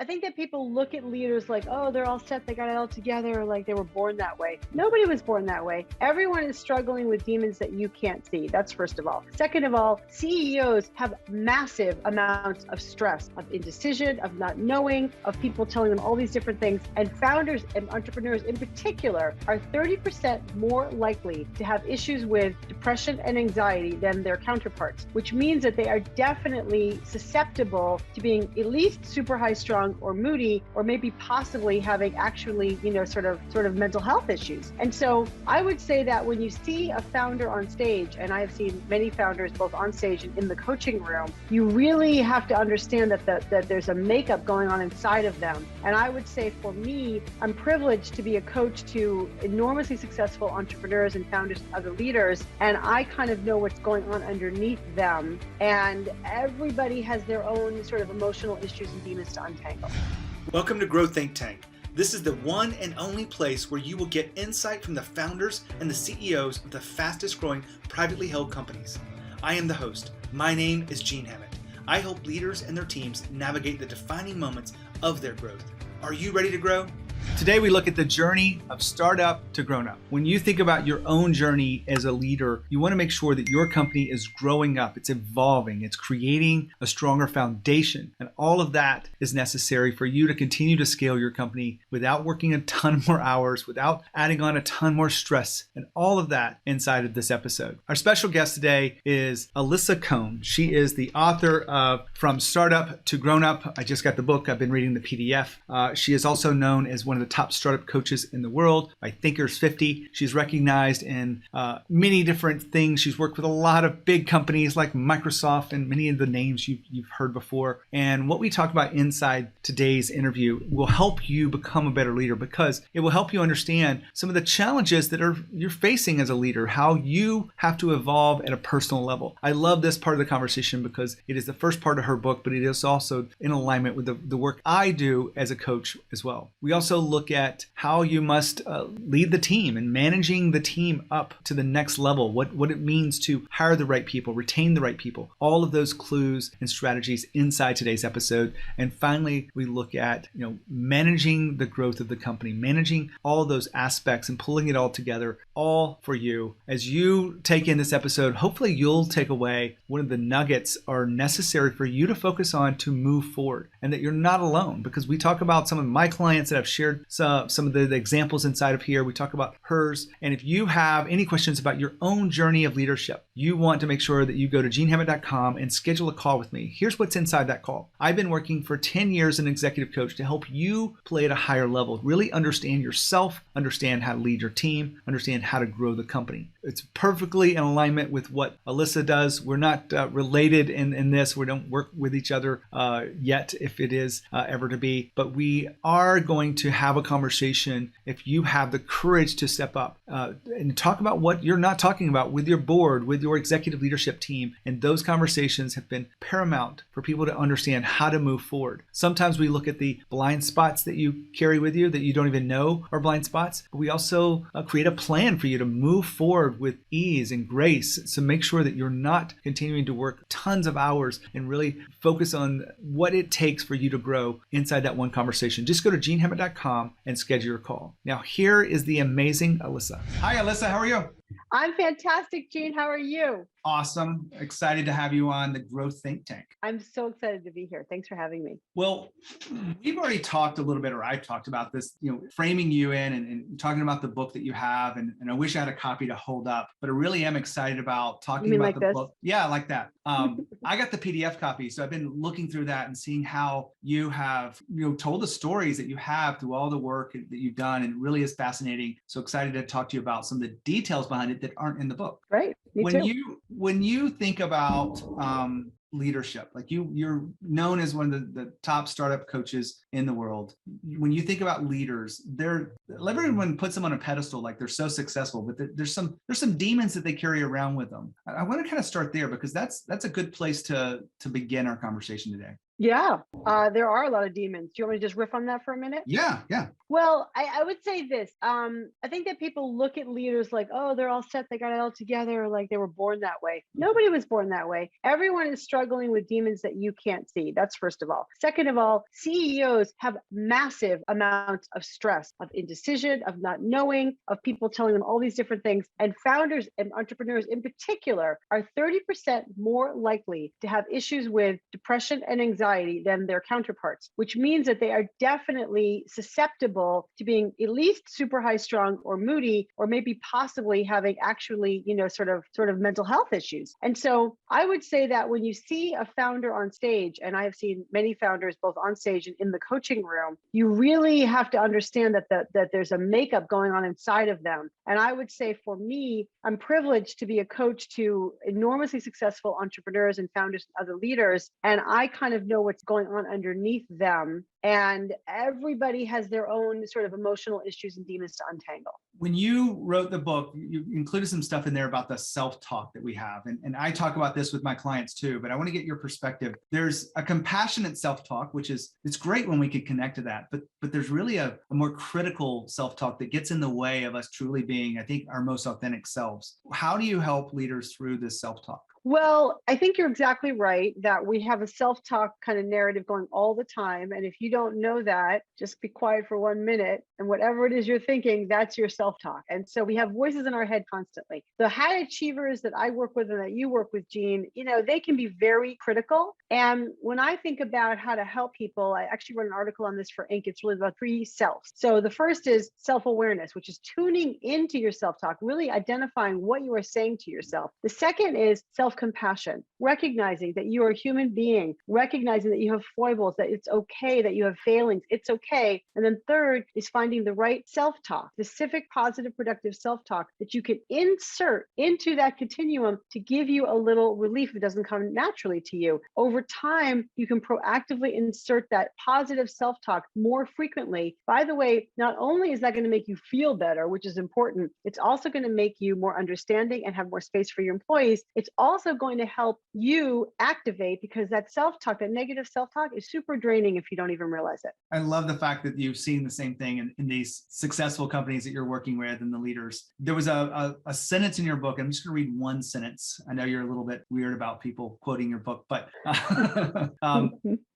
I think that people look at leaders like, oh, they're all set, they got it all together, like they were born that way. Nobody was born that way. Everyone is struggling with demons that you can't see. That's first of all. Second of all, CEOs have massive amounts of stress, of indecision, of not knowing, of people telling them all these different things. And founders and entrepreneurs in particular are 30% more likely to have issues with depression and anxiety than their counterparts, which means that they are definitely susceptible to being at least super high strung or moody, or maybe possibly having actually, sort of mental health issues. And so I would say that when you see a founder on stage, and I have seen many founders both on stage and in the coaching room, you really have to understand that there's a makeup going on inside of them. And I would say for me, I'm privileged to be a coach to enormously successful entrepreneurs and founders and other leaders. And I kind of know what's going on underneath them. And everybody has their own sort of emotional issues and demons to untangle. Welcome to Grow Think Tank. This is the one and only place where you will get insight from the founders and the CEOs of the fastest growing privately held companies. I am the host. My name is Gene Hammett. I help leaders and their teams navigate the defining moments of their growth. Are you ready to grow? Today we look at the journey of startup to grown up. When you think about your own journey as a leader, you want to make sure that your company is growing up, it's evolving, it's creating a stronger foundation. And all of that is necessary for you to continue to scale your company without working a ton more hours, without adding on a ton more stress, and all of that inside of this episode. Our special guest today is Alisa Cohn. She is the author of From Startup to Grown Up. I just got the book. I've been reading the PDF. She is also known as one of the top startup coaches in the world by Thinkers 50. She's recognized in many different things. She's worked with a lot of big companies like Microsoft and many of the names you've heard before. And what we talk about inside today's interview will help you become a better leader, because it will help you understand some of the challenges that you're facing as a leader, how you have to evolve at a personal level. I love this part of the conversation because it is the first part of her book, but it is also in alignment with the work I do as a coach as well. We also look at how you must lead the team and managing the team up to the next level, what it means to hire the right people, retain the right people, all of those clues and strategies inside today's episode. And finally, we look at managing the growth of the company, managing all of those aspects and pulling it all together, all for you. As you take in this episode, hopefully you'll take away one of the nuggets are necessary for you to focus on to move forward, and that you're not alone, because we talk about some of my clients that I've shared some of the examples inside of here. We talk about hers. And if you have any questions about your own journey of leadership, you want to make sure that you go to genehammett.com and schedule a call with me. Here's what's inside that call. I've been working for 10 years as an executive coach to help you play at a higher level, really understand yourself, understand how to lead your team, understand how to grow the company. It's perfectly in alignment with what Alisa does. We're not related in this. We don't work with each other yet, if it is ever to be. But we are going to have a conversation if you have the courage to step up and talk about what you're not talking about with your board, with your executive leadership team. And those conversations have been paramount for people to understand how to move forward. Sometimes we look at the blind spots that you carry with you that you don't even know are blind spots. But we also create a plan for you to move forward with ease and grace. So make sure that you're not continuing to work tons of hours and really focus on what it takes for you to grow inside that one conversation. Just go to genehammett.com and schedule your call. Now, here is the amazing Alisa. Hi, Alisa. How are you? I'm fantastic, Gene. How are you? Awesome. Excited to have you on the Growth Think Tank. I'm so excited to be here. Thanks for having me. Well, we've already talked a little bit, or I've talked about this, framing you in and talking about the book that you have. And I wish I had a copy to hold up, but I really am excited about talking about the book. Yeah, like that. I got the PDF copy. So I've been looking through that and seeing how you have, told the stories that you have through all the work that you've done. And it really is fascinating. So excited to talk to you about some of the details behind it that aren't in the book. Right. Me too. When you think about leadership, like you're known as one of the top startup coaches in the world. When you think about leaders, everyone puts them on a pedestal, like they're so successful, but there's some demons that they carry around with them. I want to kind of start there because that's a good place to begin our conversation today. Yeah, there are a lot of demons. Do you want me to just riff on that for a minute? Yeah, yeah. Well, I would say this. I think that people look at leaders like, oh, they're all set, they got it all together, like they were born that way. Nobody was born that way. Everyone is struggling with demons that you can't see. That's first of all. Second of all, CEOs have massive amounts of stress, of indecision, of not knowing, of people telling them all these different things. And founders and entrepreneurs in particular are 30% more likely to have issues with depression and anxiety than their counterparts, which means that they are definitely susceptible to being at least super high strung or moody, or maybe possibly having actually, sort of mental health issues. And so I would say that when you see a founder on stage, and I have seen many founders both on stage and in the coaching room, you really have to understand that there's a makeup going on inside of them. And I would say for me, I'm privileged to be a coach to enormously successful entrepreneurs and founders and other leaders. And I kind of know what's going on underneath them. And everybody has their own sort of emotional issues and demons to untangle. When you wrote the book, you included some stuff in there about the self-talk that we have. And I talk about this with my clients too, but I want to get your perspective. There's a compassionate self-talk, which is, it's great when we can connect to that, but there's really a more critical self-talk that gets in the way of us truly being, I think, our most authentic selves. How do you help leaders through this self-talk? Well, I think you're exactly right that we have a self-talk kind of narrative going all the time. And if you don't know that, just be quiet for 1 minute. And whatever it is you're thinking, that's your self-talk. And so we have voices in our head constantly. The high achievers that I work with and that you work with, Jean, they can be very critical. And when I think about how to help people, I actually wrote an article on this for Inc. It's really about 3 selves. So the first is self-awareness, which is tuning into your self-talk, really identifying what you are saying to yourself. The second is self-compassion, recognizing that you are a human being, recognizing that you have foibles, that it's okay, that you have failings, it's okay. And then third is finding the right self-talk, specific, positive, productive self-talk that you can insert into that continuum to give you a little relief if it doesn't come naturally to you. Over time, you can proactively insert that positive self-talk more frequently. By the way, not only is that going to make you feel better, which is important, it's also going to make you more understanding and have more space for your employees. It's also going to help you activate, because that self-talk, that negative self-talk, is super draining if you don't even realize it. I love the fact that you've seen the same thing in these successful companies that you're working with and the leaders. There was a sentence in your book. I'm just going to read one sentence. I know you're a little bit weird about people quoting your book, but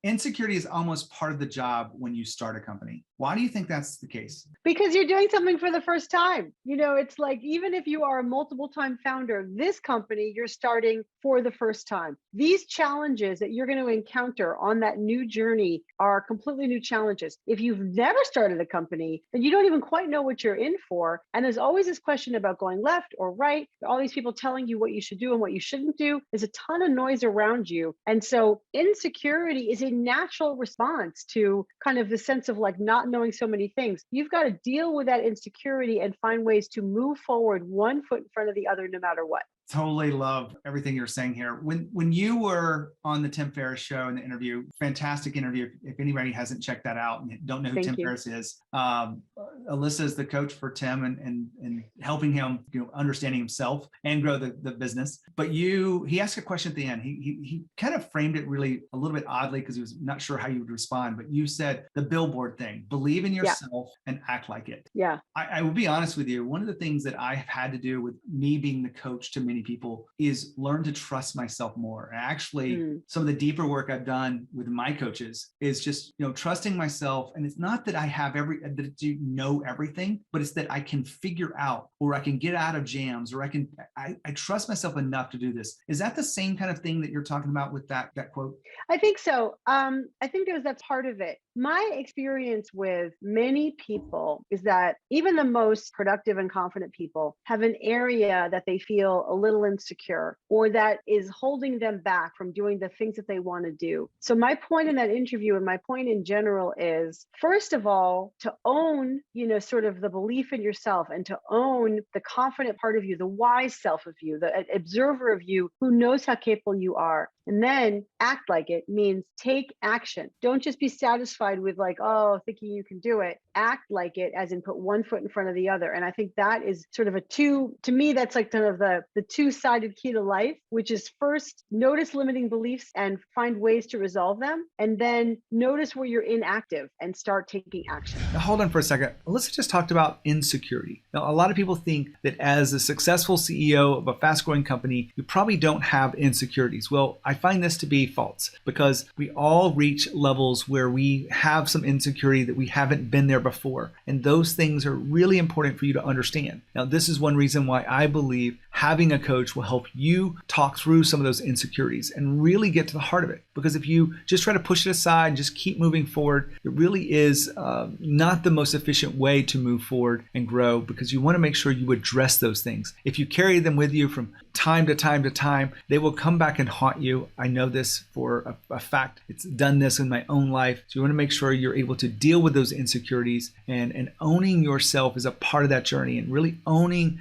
insecurity is almost part of the job when you start a company. Why do you think that's the case? Because you're doing something for the first time. It's like, even if you are a multiple time founder, this company you're starting for the first time. These challenges that you're going to encounter on that new journey are completely new challenges. If you've never started a company, then you don't even quite know what you're in for. And there's always this question about going left or right. All these people telling you what you should do and what you shouldn't do. There's a ton of noise around you. And so insecurity is a natural response to kind of the sense of like not knowing so many things. You've got to deal with that insecurity and find ways to move forward one foot in front of the other, no matter what. Totally love everything you're saying here. When you were on the Tim Ferriss show in the interview, fantastic interview. If anybody hasn't checked that out and don't know who Tim Ferriss is, Alisa is the coach for Tim and helping him, understanding himself and grow the business. But he asked a question at the end. He kind of framed it really a little bit oddly because he was not sure how you would respond. But you said the billboard thing: believe in yourself and act like it. Yeah. I will be honest with you. One of the things that I have had to do with me being the coach to many people is learn to trust myself more. And actually, some of the deeper work I've done with my coaches is just, trusting myself. And it's not that I have that know everything, but it's that I can figure out, or I can get out of jams, or I trust myself enough to do this. Is that the same kind of thing that you're talking about with that quote? I think so. I think that's part of it. My experience with many people is that even the most productive and confident people have an area that they feel a little insecure, or that is holding them back from doing the things that they want to do. So my point in that interview, and my point in general, is first of all, to own, sort of the belief in yourself, and to own the confident part of you, the wise self of you, the observer of you who knows how capable you are. And then act like it means take action. Don't just be satisfied with like, oh, thinking you can do it. Act like it, as in put one foot in front of the other. And I think that is sort of to me, that's like kind of the two-sided key to life, which is first notice limiting beliefs and find ways to resolve them. And then notice where you're inactive and start taking action. Now, hold on for a second. Alyssa just talked about insecurity. Now, a lot of people think that as a successful CEO of a fast-growing company, you probably don't have insecurities. Well, I find this to be false because we all reach levels where we have some insecurity that we haven't been there before. And those things are really important for you to understand. Now, this is one reason why I believe having a coach will help you talk through some of those insecurities and really get to the heart of it. Because if you just try to push it aside and just keep moving forward, it really is not the most efficient way to move forward and grow, because you want to make sure you address those things. If you carry them with you from time to time to time, they will come back and haunt you. I know this for a fact. It's done this in my own life. So you want to make sure you're able to deal with those insecurities, and owning yourself is a part of that journey, and really owning,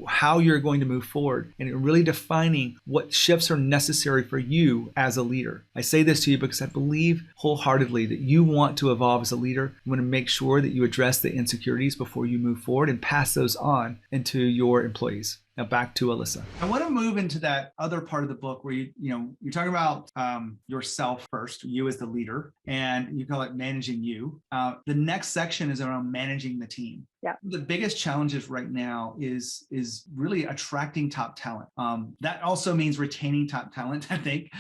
how you're going to move forward, and really defining what shifts are necessary for you as a leader. I say this to you because I believe wholeheartedly that you want to evolve as a leader. You want to make sure that you address the insecurities before you move forward and pass those on into your employees. Now back to Alyssa. I want to move into that other part of the book where you're talking about yourself first, you as the leader, and you call it managing you. The next section is around managing the team. Yeah. The biggest challenges right now is really attracting top talent. That also means retaining top talent, I think,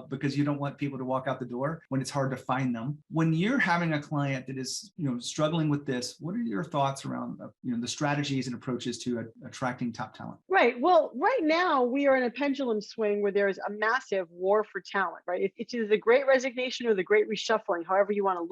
because you don't want people to walk out the door when it's hard to find them. When you're having a client that is struggling with this, what are your thoughts around the strategies and approaches to attracting top talent? Right. Well, right now we are in a pendulum swing where there's a massive war for talent, right? It's either the great resignation or the great reshuffling, however you want to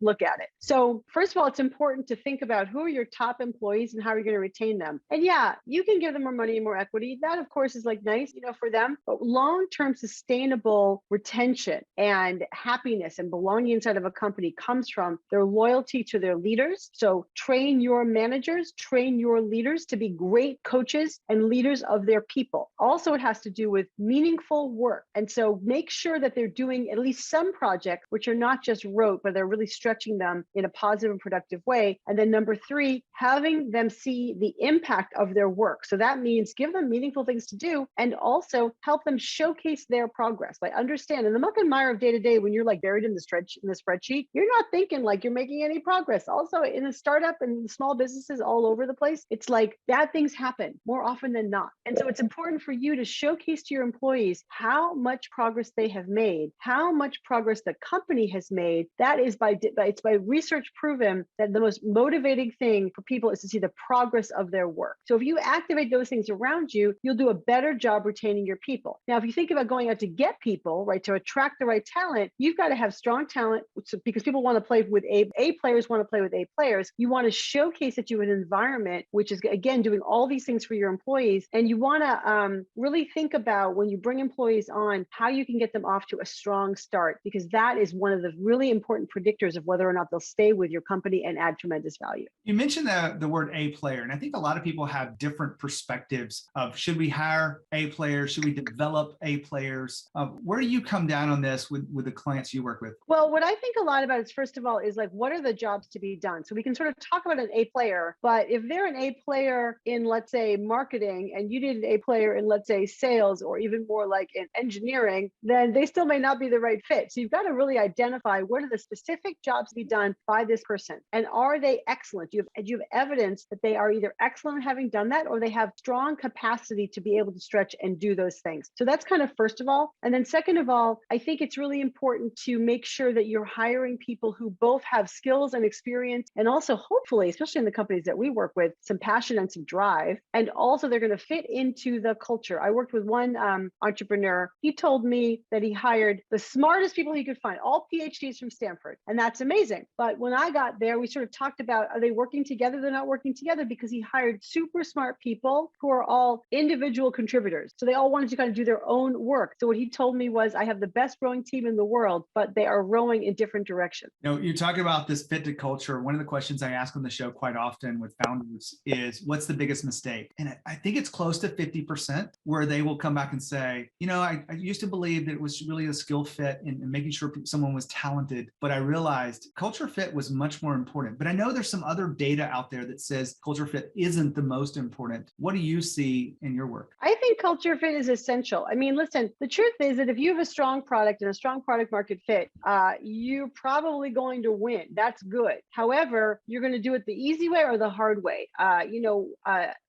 look at it. So first of all, it's important to think about who are your top employees and how you're going to retain them. And yeah, you can give them more money and more equity. That of course is like nice, for them, but long-term sustainable retention and happiness and belonging inside of a company comes from their loyalty to their leaders. So train your managers, train your leaders to be great coaches and leaders of their people. Also, it has to do with meaningful work. And so make sure that they're doing at least some projects, which are not just rote, but they're really stretching them in a positive and productive way. And then number three, having them see the impact of their work. So that means give them meaningful things to do and also help them showcase their progress. Like understand in the muck and mire of day to day, when you're like buried in the spreadsheet, you're not thinking like you're making any progress. Also in a startup and small businesses all over the place, it's like bad things happen more often than not. And so it's important for you to showcase to your employees how much progress they have made, how much progress the company has made. That is by research proven that the most motivating thing for people is to see the progress of their work. So if you activate those things around you, you'll do a better job retaining your people. Now, if you think about going out to get people, right, to attract the right talent, you've got to have strong talent because people want to play with A players want to play with A players. You want to showcase that you have an environment, which is again, doing all these things for your employees. And you want to really think about when you bring employees on, how you can get them off to a strong start, because that is one of the really important predictors of whether or not they'll stay with your company and add tremendous value. You mentioned the word A player, and I think a lot of people have different perspectives of should we hire A players, should we develop A players? Where do you come down on this with the clients you work with? Well, what I think a lot about is, first of all, is like, what are the jobs to be done? So we can sort of talk about an A player, but if they're an A player in, let's say, marketing, and you need an A player in, let's say, sales, or even more like in engineering, then they still may not be the right fit. So you've got to really identify what are the specific jobs to be done by this person, and are they excellent? Do you have evidence that they are either excellent at having done that, or they have strong capacity to be able to stretch and do those things? So that's kind of first of all. And then second of all, I think it's really important to make sure that you're hiring people who both have skills and experience, and also hopefully, especially in the companies that we work with, some passion and some drive. And also they're going to fit into the culture. I worked with one entrepreneur. He told me that he hired the smartest people he could find, all PhDs from Stanford. And that's amazing. But when I got there, we sort of talked about, are they working together? They're not working together, because he hired super smart people who are all individual contributors. So they all wanted to kind of do their own work. So what he told me was, I have the best rowing team in the world, but they are rowing in different directions. You talk about this fit to culture. One of the questions I ask on the show quite often with founders is, what's the biggest mistake? And and I think it's close to 50% where they will come back and say, I used to believe that it was really a skill fit and making sure someone was talented, but I realized culture fit was much more important. But I know there's some other data out there that says culture fit isn't the most important. What do you see in your work? I think culture fit is essential. I mean, listen, the truth is that if you have a strong product and a strong product market fit, you're probably going to win. That's good. However, you're going to do it the easy way or the hard way.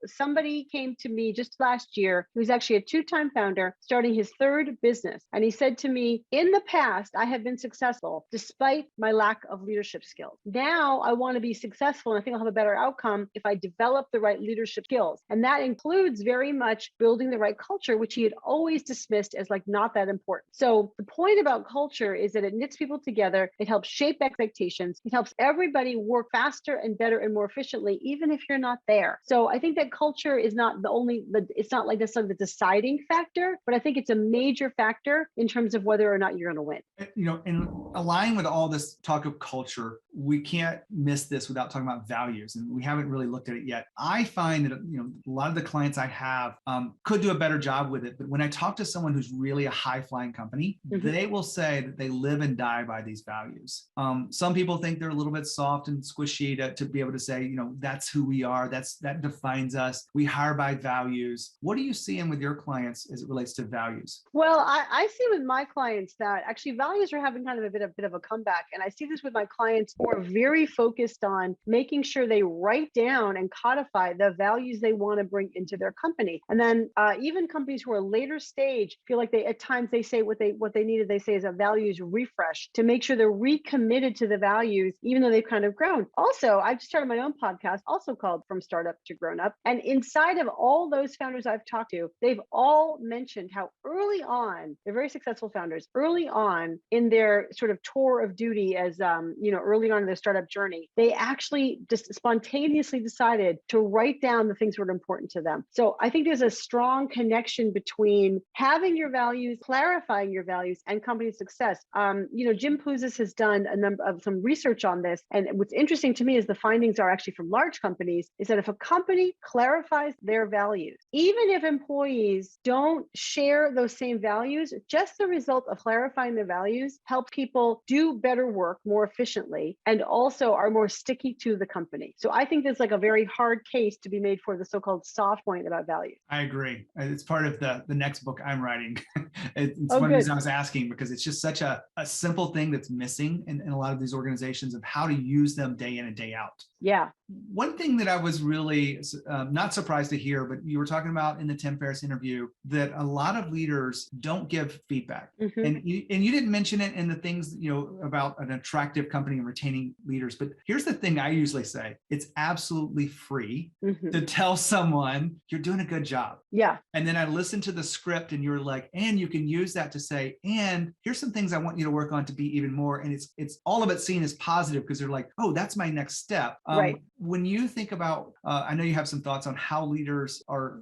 Somebody came to me just last year who's actually a two-time founder starting his third business. And he said to me, in the past, I have been successful despite my lack of leadership skills. Now I want to be successful, and I think I'll have a better outcome if I develop the right leadership skills. And that includes very much building the right culture, which he had always dismissed as like not that important. So the point about culture is that it knits people together. It helps shape expectations. It helps everybody work faster and better and more efficiently, even if you're not there. So I think that culture is not it's not like the deciding factor, but I think it's a major factor in terms of whether or not you're going to win. In aligning with all this talk of culture, we can't miss this without talking about values. And we haven't really looked at it yet. I find that, a lot of the clients I have could do a better job with it. But when I talk to someone who's really a high flying company, they will say that they live and die by these values. Some people think they're a little bit soft and squishy to be able to say, that's who we are. That defines us. We hire by values. What are you seeing with your clients as it relates to values? Well, I see with my clients that actually values are having kind of a bit of a comeback. And I see this with my clients who are very focused on making sure they write down and codify the values they want to bring into their company. And then even companies who are later stage feel like at times they say what they needed, they say is a values refresh to make sure they're recommitted to the values, even though they've kind of grown. Also, I've just started my own podcast, also called From Startup to Grown Up. And inside of all those founders I've talked to, they've all mentioned how early on, they're very successful founders, early on in their sort of tour of duty as, early on in their startup journey, they actually just spontaneously decided to write down the things that were important to them. So I think there's a strong connection between having your values, clarifying your values, and company success. Jim Pouzis has done a number of some research on this. And what's interesting to me is the findings are actually from large companies, is that if a company clarifies their values, even if employees don't share those same values, just the result of clarifying their values helps people do better work more efficiently and also are more sticky to the company. So I think there's like a very hard case to be made for the so-called soft point about values. I agree. It's part of the next book I'm writing. It's one of the reasons I was asking, because it's just such a simple thing that's missing in a lot of these organizations of how to use them day in and day out. Yeah. One thing that I was really not surprised to hear, but you were talking about in the Tim Ferriss interview, that a lot of leaders don't give feedback. And you didn't mention it in the things, about an attractive company and retaining leaders. But here's the thing I usually say, it's absolutely free to tell someone you're doing a good job. Yeah. And then I listen to the script and you're like, and you can use that to say, and here's some things I want you to work on to be even more. And it's all of it seen as positive because they're like, oh, that's my next step. Right. When you think about, I know you have some thoughts on how leaders are,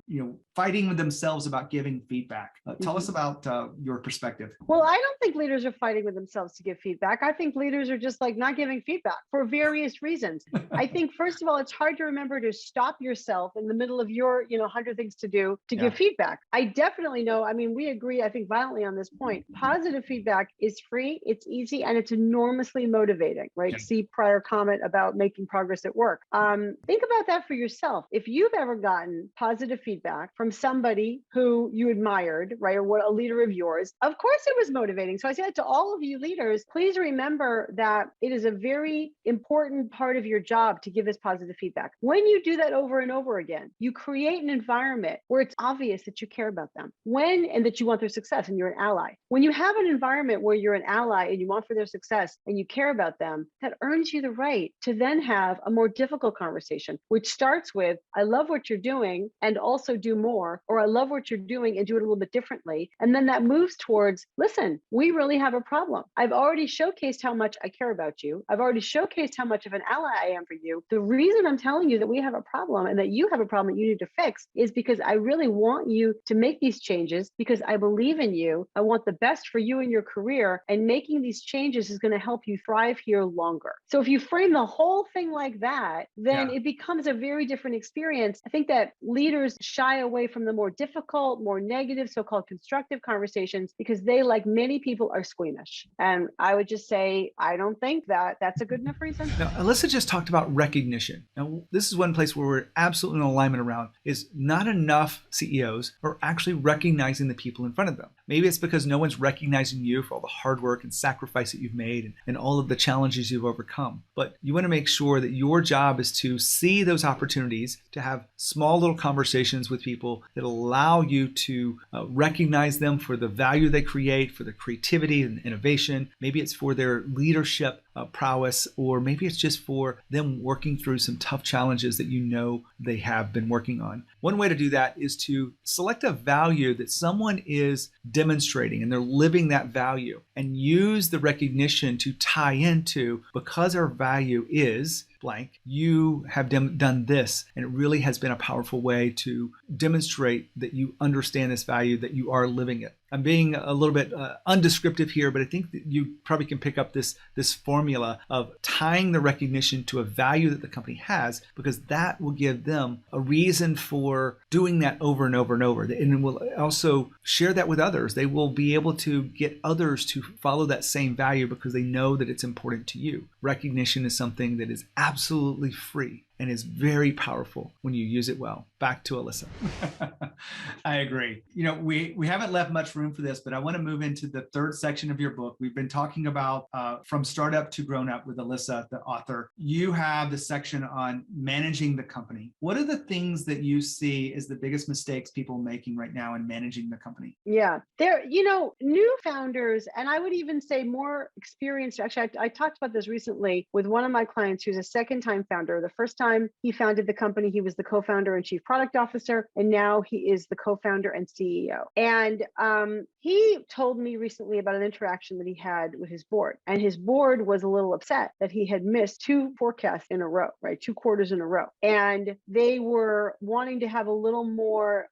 fighting with themselves about giving feedback. Tell us about your perspective. Well, I don't think leaders are fighting with themselves to give feedback. I think leaders are just like not giving feedback for various reasons. I think, first of all, it's hard to remember to stop yourself in the middle of your, 100 things to do to give feedback. I definitely know. I mean, we agree, I think, violently on this point. Positive feedback is free, it's easy, and it's enormously motivating, right? Yeah. See prior comment about making progress at work. Think about that for yourself. If you've ever gotten positive feedback from somebody who you admired, right, or what a leader of yours, of course it was motivating. So I say that to all of you leaders, please remember that it is a very important part of your job to give this positive feedback. When you do that over and over again, you create an environment where it's obvious that you care about them and that you want their success and you're an ally. When you have an environment where you're an ally and you want for their success and you care about them, that earns you the right to then have a more difficult conversation, which starts with, I love what you're doing and also do more, or I love what you're doing and do it a little bit differently. And then that moves towards, listen, we really have a problem. I've already showcased how much I care about you. I've already showcased how much of an ally I am for you. The reason I'm telling you that we have a problem and that you have a problem that you need to fix is because I really want you to make these changes because I believe in you. I want the best for you in your career, and making these changes is going to help you thrive here longer. So if you frame the whole thing like that, then it becomes a very different experience. I think that leaders shy away from the more difficult, more negative, so-called constructive conversations because they, like many people, are squeamish. And I would just say, I don't think that that's a good enough reason. Now, Alisa just talked about recognition. Now, this is one place where we're absolutely in alignment around is not enough CEOs are actually recognizing the people in front of them. Maybe it's because no one's recognizing you for all the hard work and sacrifice that you've made and all of the challenges you've overcome. But you want to make sure that your job is to see those opportunities, to have small little conversations with people that allow you to recognize them for the value they create, for the creativity and innovation. Maybe it's for their leadership prowess, or maybe it's just for them working through some tough challenges that you know they have been working on. One way to do that is to select a value that someone is demonstrating and they're living that value, and use the recognition to tie into, because our value is blank, you have done this, and it really has been a powerful way to demonstrate that you understand this value, that you are living it. I'm being a little bit undescriptive here, but I think that you probably can pick up this formula of tying the recognition to a value that the company has, because that will give them a reason for doing that over and over and over. And it will also share that with others. They will be able to get others to follow that same value because they know that it's important to you. Recognition is something that is absolutely free and is very powerful when you use it well. Back to Alisa. I agree. You know, we haven't left much room for this, but I want to move into the third section of your book. We've been talking about from startup to grown up with Alisa, the author. You have the section on managing the company. What are the things that you see as the biggest mistakes people are making right now in managing the company? Yeah, new founders, and I would even say more experienced. Actually, I talked about this recently with one of my clients who's a second-time founder. The first time he founded the company, he was the co-founder and chief product officer, and now he is the co-founder and CEO. And he told me recently about an interaction that he had with his board, and his board was a little upset that he had missed 2 forecasts in a row, right? 2 quarters in a row. And they were wanting to have a little more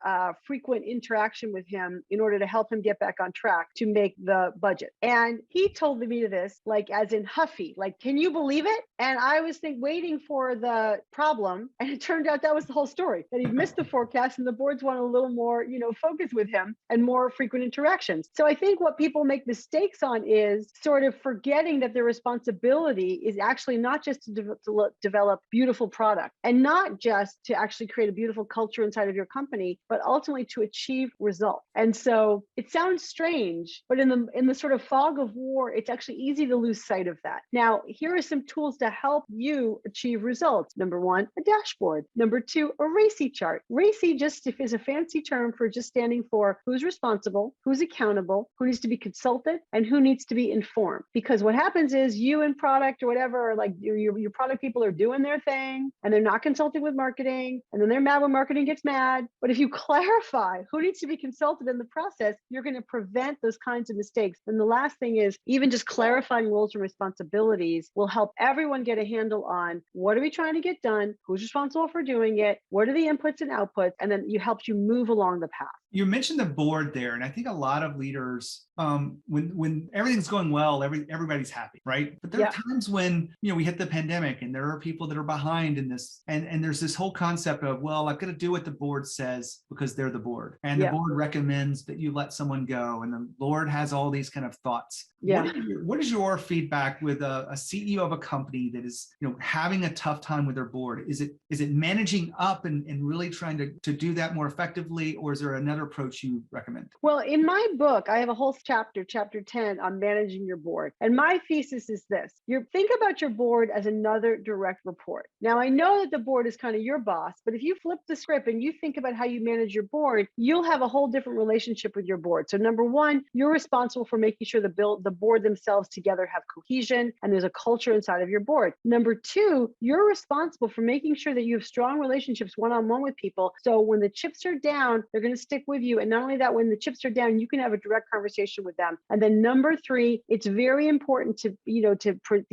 frequent interaction with him in order to help him get back on track to make the budget. And he told me this, like, as in huffy, like, can you believe it? And I was waiting for the problem. And it turned out that was the whole story, that he missed the forecast and the boards want a little more, focus with him and more frequent interactions. So I think what people make mistakes on is sort of forgetting that their responsibility is actually not just to develop beautiful product, and not just to actually create a beautiful culture inside of your company, but ultimately to achieve results. And so it sounds strange, but in the sort of fog of war, it's actually easy to lose sight of that. Now, here are some tools to help you achieve results. Number 1, a dashboard. Number 2, a RACI chart. RACI just is a fancy term for just standing for who's responsible, who's accountable, who needs to be consulted, and who needs to be informed. Because what happens is you in product or whatever, like your product people are doing their thing and they're not consulting with marketing, and then they're mad when marketing gets mad. But if you clarify who needs to be consulted in the process, you're going to prevent those kinds of mistakes. And the last thing is, even just clarifying roles and responsibilities will help everyone get a handle on what are we trying to get done, who's responsible for doing it, what are the inputs and outputs, and then it helps you move along the path. You mentioned the board there, and I think a lot of leaders, when everything's going well, everybody's happy, right? But there are times when we hit the pandemic, and there are people that are behind in this, and there's this whole concept of, well, I've got to do what the board says because they're the board, and the board recommends that you let someone go, and the Lord has all these kind of thoughts. What is your feedback with a CEO of a company that is having a tough time with their board? Is it managing up and really trying to do that more effectively, or is there another approach you recommend? Well, in my book, I have a whole chapter 10 on managing your board. And my thesis is this: think about your board as another direct report. Now, I know that the board is kind of your boss, but if you flip the script and you think about how you manage your board, you'll have a whole different relationship with your board. So number 1, you're responsible for making sure the board themselves together have cohesion and there's a culture inside of your board. Number 2, you're responsible for making sure that you have strong relationships one-on-one with people. So when the chips are down, they're going to stick with you. And not only that, when the chips are down, you can have a direct conversation with them. And then number three, it's very important to,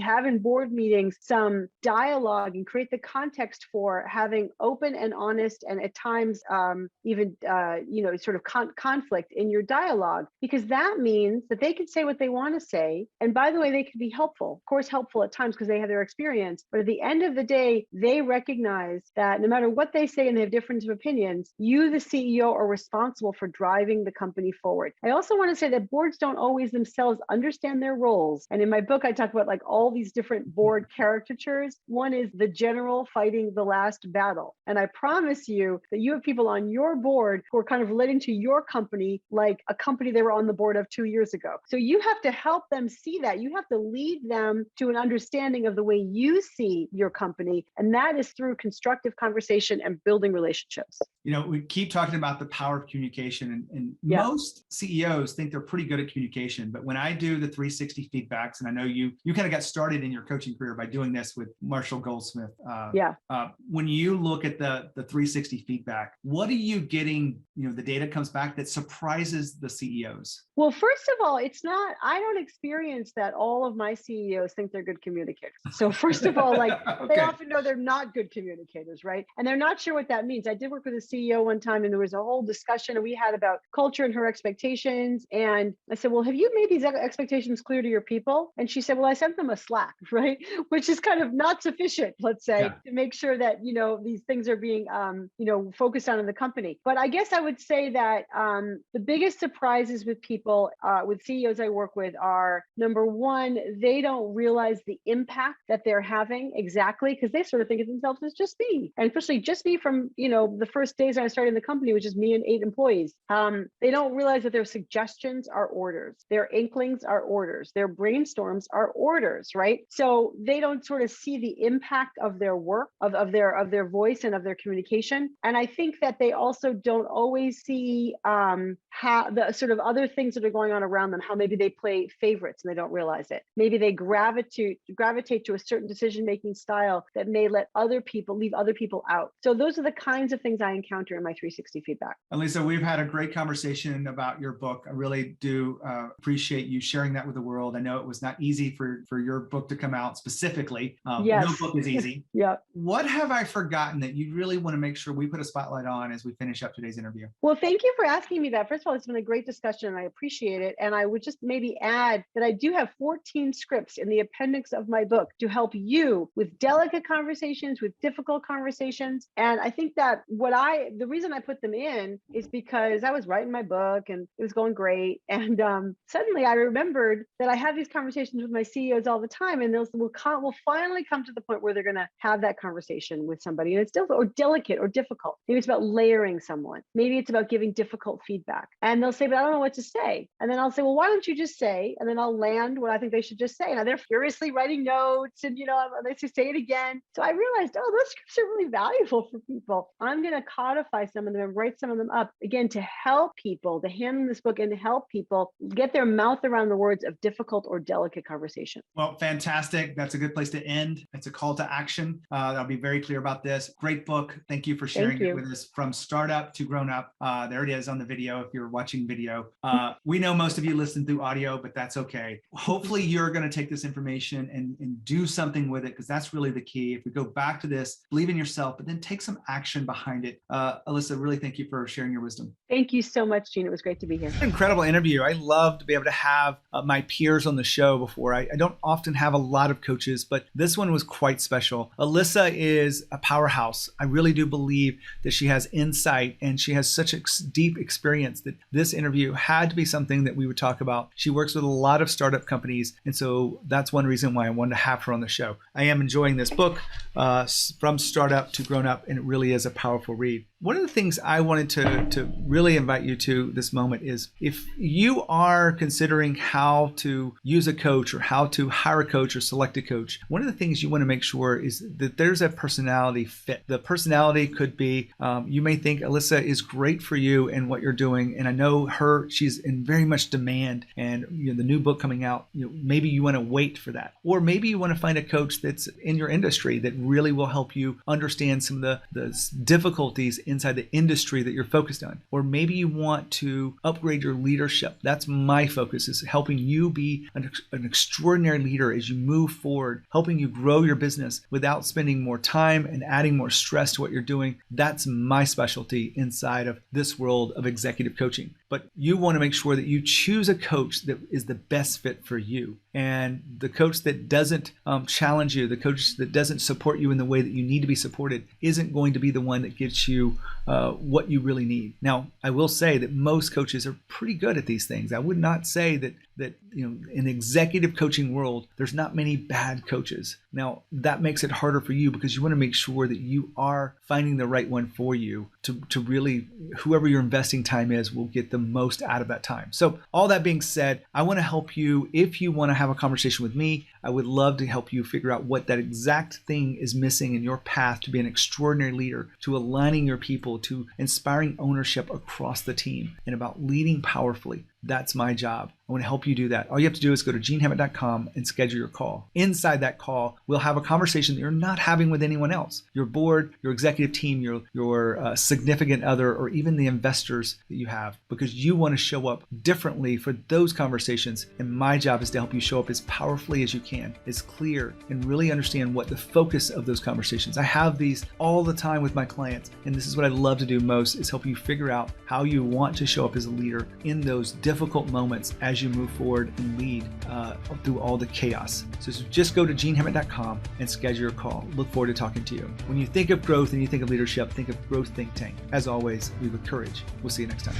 have in board meetings some dialogue and create the context for having open and honest and at times even sort of conflict in your dialogue, because that means that they can say what they want to say. And by the way, they can be helpful, of course, helpful at times because they have their experience. But at the end of the day, they recognize that no matter what they say and they have different opinions, you, the CEO, are responsible for driving the company forward. I also want to say that boards don't always themselves understand their roles. And in my book, I talk about like all these different board caricatures. One is the general fighting the last battle. And I promise you that you have people on your board who are kind of relating to your company like a company they were on the board of 2 years ago. So you have to help them see that. You have to lead them to an understanding of the way you see your company. And that is through constructive conversation and building relationships. We keep talking about the power of communication, and most CEOs think they're pretty good at communication. But when I do the 360 feedbacks, and I know you kind of got started in your coaching career by doing this with Marshall Goldsmith. When you look at the 360 feedback, what are you getting? The data comes back that surprises the CEOs. Well, first of all, I don't experience that all of my CEOs think they're good communicators. So first of all, They often know they're not good communicators, right? And they're not sure what that means. I did work with a CEO one time and there was a whole discussion we had about culture and her expectations. And I said, well, have you made these expectations clear to your people? And she said, well, I sent them a Slack, right? Which is kind of not sufficient, let's say, to make sure that, these things are being, focused on in the company. But I guess I would say that the biggest surprises with people, with CEOs I work with are, number one, they don't realize the impact that they're having exactly because they sort of think of themselves as just me. And especially just me from, the first days I started in the company, which is me and 8 employees. They don't realize that their suggestions are orders. Their inklings are orders. Their brainstorms are orders, right? So they don't sort of see the impact of their work, of their voice and of their communication. And I think that they also don't always see how the sort of other things that are going on around them, how maybe they play favorites and they don't realize it. Maybe they gravitate to a certain decision-making style that may leave other people out. So those are the kinds of things I encounter in my 360 feedback. Alisa, we've had a great conversation about your book. I really do appreciate you sharing that with the world. I know it was not easy for your book to come out specifically. Yes. No book is easy. Yeah. What have I forgotten that you really want to make sure we put a spotlight on as we finish up today's interview? Well, thank you for asking me that. First of all, it's been a great discussion and I appreciate it. And I would just maybe add that I do have 14 scripts in the appendix of my book to help you with delicate conversations, with difficult conversations. And I think that the reason I put them in is because I was writing my book and it was going great. And suddenly I remembered that I have these conversations with my CEOs all the time, and we'll finally come to the point where they're going to have that conversation with somebody. And it's difficult or delicate or difficult. Maybe it's about layering someone. Maybe it's about giving difficult feedback. And they'll say, but I don't know what to say. And then I'll say, well, why don't you just say? And then I'll land what I think they should just say. And they're furiously writing notes and, they say it again. So I realized, those scripts are really valuable for people. I'm going to codify some of them and write some of them up, again, to help people, to hand them this book and to help people get their mouth around the words of difficult or delicate conversation. Well, fantastic. That's a good place to end. It's a call to action. I'll be very clear about this. Great book. Thank you for sharing it with us. From startup to grown up. There it is on the video if you're watching video. We know most of you listen through audio, but that's okay. Hopefully you're going to take this information and do something with it, because that's really the key. If we go back to this, believe in yourself, but then take some action behind it. Alisa, really thank you for sharing your wisdom. Thank you so much, Gene. It was great to be here. Incredible interview. I love to be able to have my peers on the show before. I don't often have a lot of coaches, but this one was quite special. Alisa is a powerhouse. I really do believe that she has insight and she has such a deep experience that this interview had to be something that we would talk about. She works with a lot of startup companies, and so that's one reason why I wanted to have her on the show. I am enjoying this book, From Startup to Grown Up, and it really is a powerful read. One of the things I wanted to really invite you to this moment is if you are considering how to use a coach or how to hire a coach or select a coach, one of the things you want to make sure is that there's a personality fit. The personality could be, you may think Alisa is great for you and what you're doing, and I know she's in very much demand, and the new book coming out, maybe you want to wait for that. Or maybe you want to find a coach that's in your industry that really will help you understand some of the difficulties in inside the industry that you're focused on. Or maybe you want to upgrade your leadership. That's my focus, is helping you be an extraordinary leader as you move forward, helping you grow your business without spending more time and adding more stress to what you're doing. That's my specialty inside of this world of executive coaching. But you want to make sure that you choose a coach that is the best fit for you. And the coach that doesn't challenge you, the coach that doesn't support you in the way that you need to be supported, isn't going to be the one that gets you what you really need. Now, I will say that most coaches are pretty good at these things. I would not say that in the executive coaching world, there's not many bad coaches. Now, that makes it harder for you because you want to make sure that you are finding the right one for you to really, whoever your investing time is, will get the most out of that time. So all that being said, I want to help you. If you want to have a conversation with me, I would love to help you figure out what that exact thing is missing in your path to be an extraordinary leader, to aligning your people, to inspiring ownership across the team, and about leading powerfully. That's my job. I want to help you do that. All you have to do is go to genehammett.com and schedule your call. Inside that call, we'll have a conversation that you're not having with anyone else. Your board, your executive team, your significant other, or even the investors that you have, because you want to show up differently for those conversations. And my job is to help you show up as powerfully as you can, as clear, and really understand what the focus of those conversations. I have these all the time with my clients, and this is what I love to do most, is help you figure out how you want to show up as a leader in those difficult moments as you move forward and lead through all the chaos. So just go to genehammett.com and schedule your call. Look forward to talking to you. When you think of growth and you think of leadership, think of Growth Think Tank. As always, lead with courage. We'll see you next time.